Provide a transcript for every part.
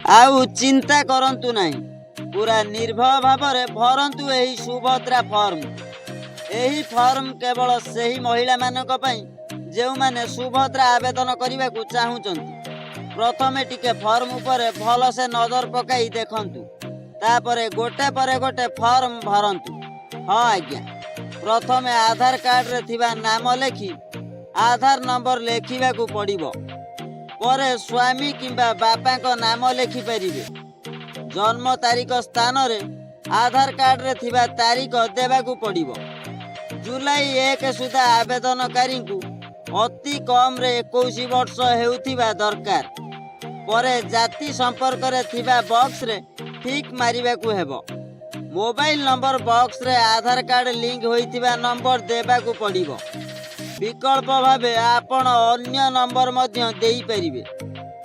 आउ चिंता करंतु नहीं, पूरा निर्भय भाव भरंतु एही सुभद्रा फॉर्म। एही फॉर्म केवल सही महिला मानक पई जेउ माने सुभद्रा आवेदन करने को चाहूचंती। प्रथमे टिके फॉर्म उपरे भल से नजर पकाई देखंतु, तापरे गोटे परे गोटे फॉर्म भरंतु। हाँ आज्ञा, प्रथमे आधार कार्ड रे थिबा नाम लेखि आधार नंबर लेखिबा को पड़िबो। परे स्वामी किंबा बापा को नाम लेखि परिबे। जन्म तारीख स्थान रे आधार कार्ड रे थिबा तारीख देबा को पड़िबो। जुलाई 1 सुधा आवेदनकारी को अति कम रे 21 वर्ष हेउथिबा दरकार। परे जाति संपर्क रे थिबा बॉक्स रे ठीक मारिबा को हेबो। मोबाइल नंबर बॉक्स रे आधार कार्ड लिंक होइथिबा नंबर देबा को पड़िबो। विकल्प भावे आपण अन्य नंबर मध्य देई परिबे।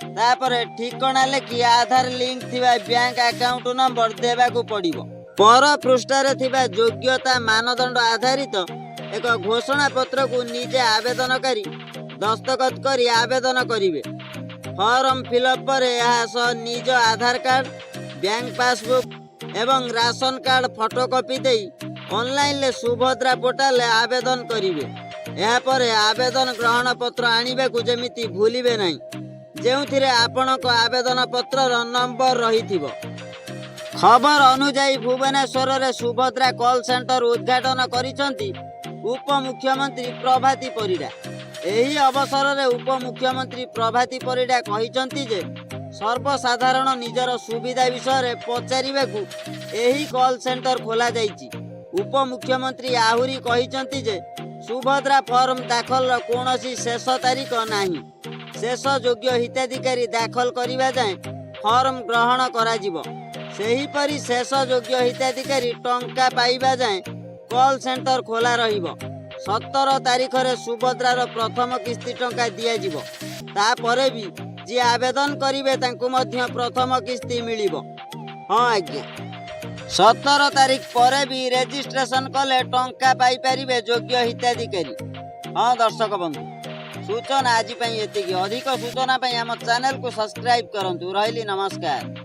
तापरे ठिकाना लेखि आधार लिंक थिबा बैंक अकाउंट नंबर देबा को पड़िबो। पर पृष्ठ रे थिबा योग्यता मानदंड आधारित एक घोषणा पत्र को निजे आवेदनकारी दस्तखत करी आवेदन करिवे। फॉर्म फिलअप पर यह निज आधार कार्ड, बैंक पासबुक एवं राशन कार्ड फोटोकॉपी दे ऑनलाइन ले सुभद्रा पोर्टल आवेदन करिवे। यह पर आवेदन ग्रहण पत्र आनिबे को जेमिति भूलिबे नहीं, जेउथिरे आपणक आवेदन पत्र नंबर रहिथिबो। खबर अनुଯାयी भुवनेश्वर रे सुभद्रा कॉल सेंटर उद्घाटन करिसंती उपमुख्यमंत्री प्रभाती परिडा। एही अवसर रे उपमुख्यमंत्री प्रभाती परिडा कहिसंती जे सर्वसाधारण निजर सुविधा विषय रे पचारिबाकू एही कॉल सेंटर खोला जाइछि। उपमुख्यमंत्री आहुरी कहिसंती जे सुभद्रा फॉर्म दाखल कौनसी शेष तारीख नाही। शेष योग्य हिताधिकारी दाखल करिबा जाए फॉर्म ग्रहण करा जिवो। सेहीपरि शेष योग्य हिताधिकारी टंका पाइबा जाए कॉल सेंटर खोला रहिबो। 17 तारीख रे सुभद्रार प्रथम किस्ती टंका दिया जिवो। तापरे भी जे आवेदन करिवे तांकु मध्य प्रथम किस्ती मिलिबो। हाँ आज्ञा, 17 तारीख पर भी रेजिस्ट्रेशन कले टंका पाई परिबे योग्य हिताधिकारी। हाँ दर्शक बंधु, सूचना आज एतिकी। अधिक सूचना आम चैनल को सब्सक्राइब करंतु। रहिली, नमस्कार।